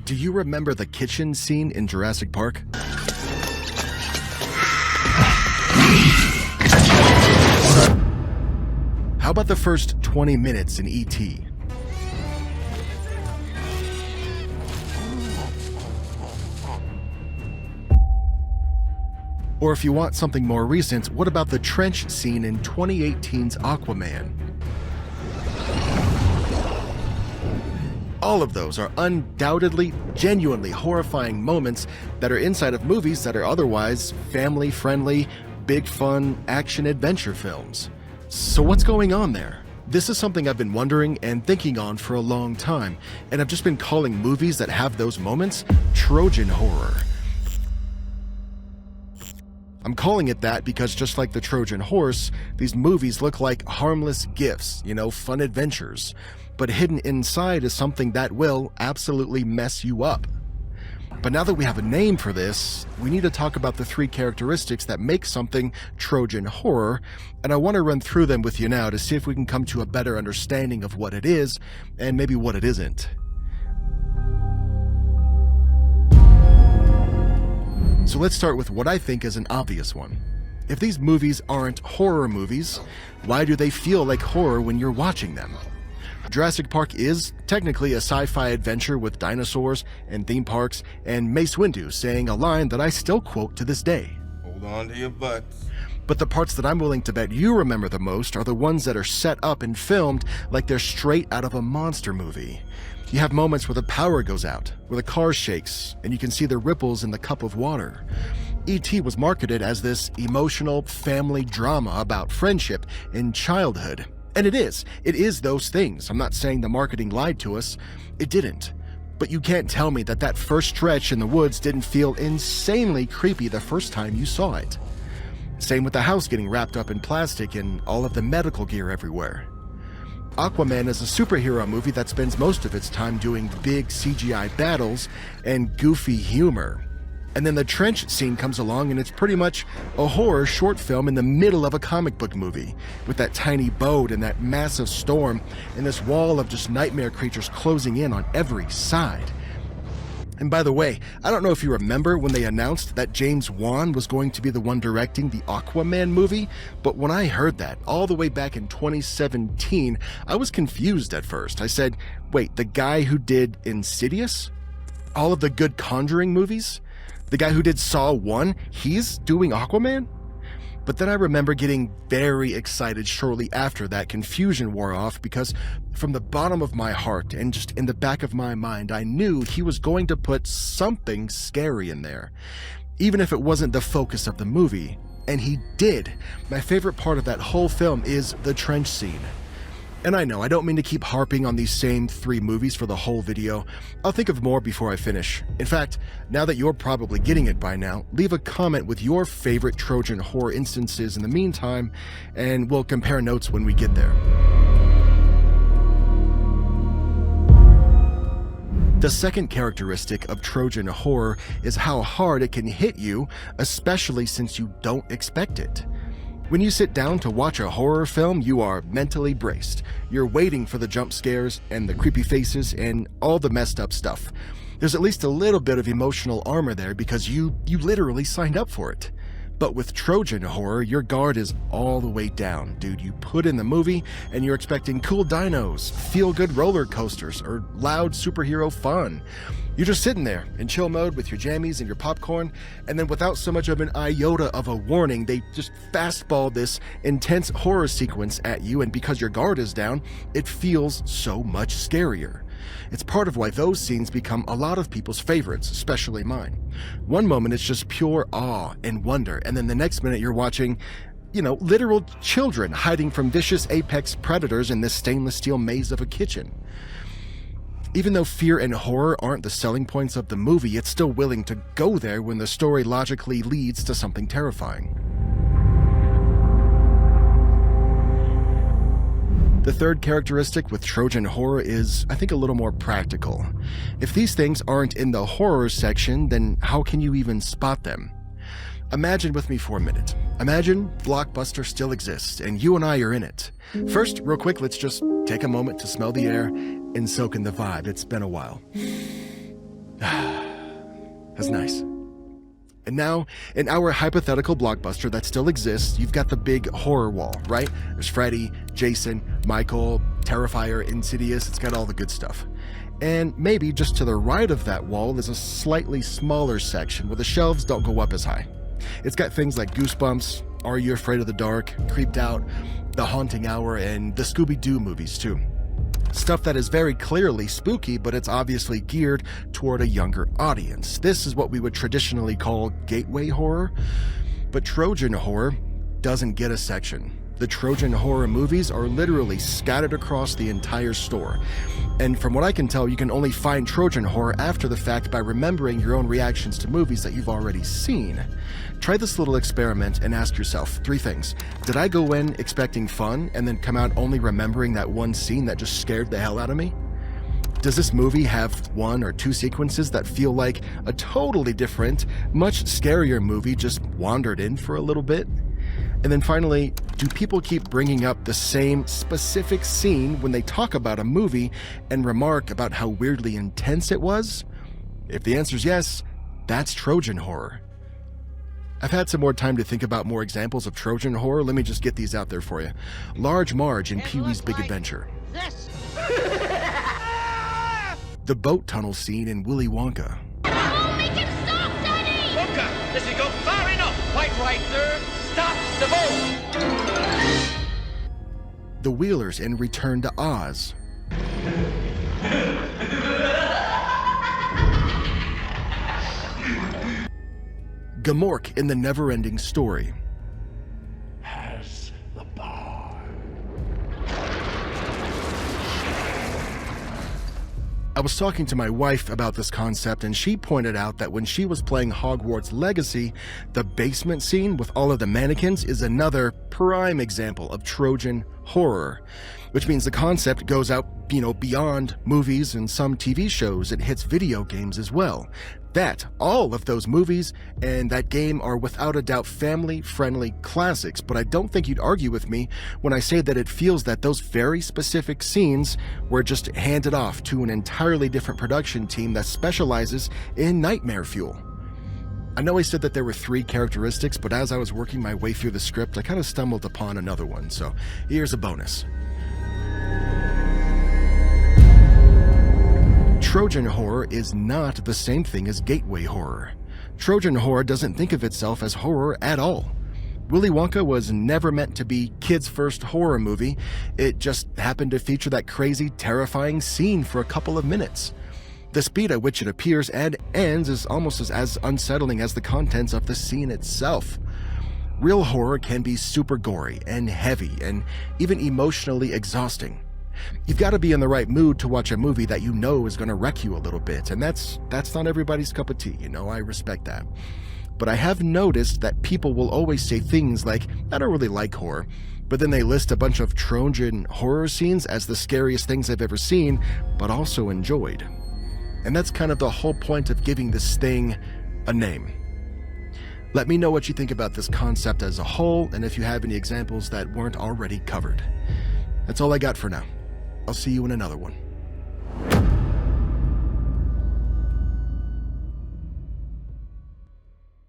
Do you remember the kitchen scene in Jurassic Park? How about the first 20 minutes in E.T.? Or if you want something more recent, what about the trench scene in 2018's Aquaman? All of those are undoubtedly, genuinely horrifying moments that are inside of movies that are otherwise family-friendly, big fun, action-adventure films. So what's going on there? This is something I've been wondering and thinking on for a long time, and I've just been calling movies that have those moments Trojan Horror. I'm calling it that because just like the Trojan Horse, these movies look like harmless gifts, fun adventures. But hidden inside is something that will absolutely mess you up. But now that we have a name for this, we need to talk about the 3 characteristics that make something Trojan Horror, and I want to run through them with you now to see if we can come to a better understanding of what it is, and maybe what it isn't. So let's start with what I think is an obvious one. If these movies aren't horror movies, why do they feel like horror when you're watching them? Jurassic Park is technically a sci-fi adventure with dinosaurs and theme parks and Mace Windu saying a line that I still quote to this day. Hold on to your butts. But the parts that I'm willing to bet you remember the most are the ones that are set up and filmed like they're straight out of a monster movie. You have moments where the power goes out, where the car shakes, and you can see the ripples in the cup of water. E.T. was marketed as this emotional family drama about friendship and childhood. And it is those things. I'm not saying the marketing lied to us. It didn't. But you can't tell me that that first stretch in the woods didn't feel insanely creepy the first time you saw it. Same with the house getting wrapped up in plastic and all of the medical gear everywhere. Aquaman is a superhero movie that spends most of its time doing big CGI battles and goofy humor. And then the trench scene comes along and it's pretty much a horror short film in the middle of a comic book movie, with that tiny boat and that massive storm and this wall of just nightmare creatures closing in on every side. And by the way, I don't know if you remember when they announced that James Wan was going to be the one directing the Aquaman movie, but when I heard that all the way back in 2017, I was confused at first. I said, wait, the guy who did Insidious? All of the good Conjuring movies? The guy who did Saw 1, he's doing Aquaman? But then I remember getting very excited shortly after that confusion wore off, because from the bottom of my heart and just in the back of my mind, I knew he was going to put something scary in there, even if it wasn't the focus of the movie. And he did. My favorite part of that whole film is the trench scene. And I know, I don't mean to keep harping on these same 3 movies for the whole video. I'll think of more before I finish. In fact, now that you're probably getting it by now, leave a comment with your favorite Trojan Horror instances in the meantime, and we'll compare notes when we get there. The second characteristic of Trojan Horror is how hard it can hit you, especially since you don't expect it. When you sit down to watch a horror film, you are mentally braced. You're waiting for the jump scares and the creepy faces and all the messed up stuff. There's at least a little bit of emotional armor there because you literally signed up for it. But with Trojan Horror, your guard is all the way down, dude. You put in the movie and you're expecting cool dinos, feel-good roller coasters, or loud superhero fun. You're just sitting there in chill mode with your jammies and your popcorn, and then without so much of an iota of a warning, they just fastball this intense horror sequence at you, and because your guard is down, it feels so much scarier. It's part of why those scenes become a lot of people's favorites, especially mine. One moment it's just pure awe and wonder, and then the next minute you're watching, literal children hiding from vicious apex predators in this stainless steel maze of a kitchen. Even though fear and horror aren't the selling points of the movie, it's still willing to go there when the story logically leads to something terrifying. The third characteristic with Trojan Horror is, I think, a little more practical. If these things aren't in the horror section, then how can you even spot them? Imagine with me for a minute. Imagine Blockbuster still exists, and you and I are in it. First, real quick, let's just take a moment to smell the air and soak in the vibe. It's been a while. That's nice. And now, in our hypothetical blockbuster that still exists, you've got the big horror wall, right? There's Freddy, Jason, Michael, Terrifier, Insidious, it's got all the good stuff. And maybe just to the right of that wall is a slightly smaller section where the shelves don't go up as high. It's got things like Goosebumps, Are You Afraid of the Dark, Creeped Out, The Haunting Hour, and the Scooby-Doo movies too. Stuff that is very clearly spooky, but it's obviously geared toward a younger audience. This is what we would traditionally call gateway horror, but Trojan Horror doesn't get a section. The Trojan Horror movies are literally scattered across the entire store. And from what I can tell, you can only find Trojan Horror after the fact by remembering your own reactions to movies that you've already seen. Try this little experiment and ask yourself 3 things. Did I go in expecting fun and then come out only remembering that one scene that just scared the hell out of me? Does this movie have 1 or 2 sequences that feel like a totally different, much scarier movie just wandered in for a little bit? And then finally, do people keep bringing up the same specific scene when they talk about a movie and remark about how weirdly intense it was? If the answer is yes, that's Trojan Horror. I've had some more time to think about more examples of Trojan Horror. Let me just get these out there for you. Large Marge in Pee-wee's Big Adventure. The boat tunnel scene in Willy Wonka. Oh, make him stop, Daddy! Wonka, this has gone far enough! Quite right, sir. Stop the boat! The Wheelers in Return to Oz. Gmork in the Neverending Story. Has the power. I was talking to my wife about this concept, and she pointed out that when she was playing Hogwarts Legacy, the basement scene with all of the mannequins is another prime example of Trojan horror, which means the concept goes out, beyond movies and some TV shows. It hits video games as well. That all of those movies and that game are without a doubt family-friendly classics, but I don't think you'd argue with me when I say that it feels that those very specific scenes were just handed off to an entirely different production team that specializes in nightmare fuel. I know I said that there were 3 characteristics, but as I was working my way through the script, I kind of stumbled upon another one, so here's a bonus. Trojan horror is not the same thing as gateway horror. Trojan horror doesn't think of itself as horror at all. Willy Wonka was never meant to be kids' first horror movie. It just happened to feature that crazy, terrifying scene for a couple of minutes. The speed at which it appears and ends is almost as unsettling as the contents of the scene itself. Real horror can be super gory and heavy and even emotionally exhausting. You've got to be in the right mood to watch a movie that you know is going to wreck you a little bit, and that's not everybody's cup of tea, I respect that. But I have noticed that people will always say things like, I don't really like horror, but then they list a bunch of Trojan horror scenes as the scariest things I've ever seen, but also enjoyed. And that's kind of the whole point of giving this thing a name. Let me know what you think about this concept as a whole, and if you have any examples that weren't already covered. That's all I got for now. I'll see you in another one.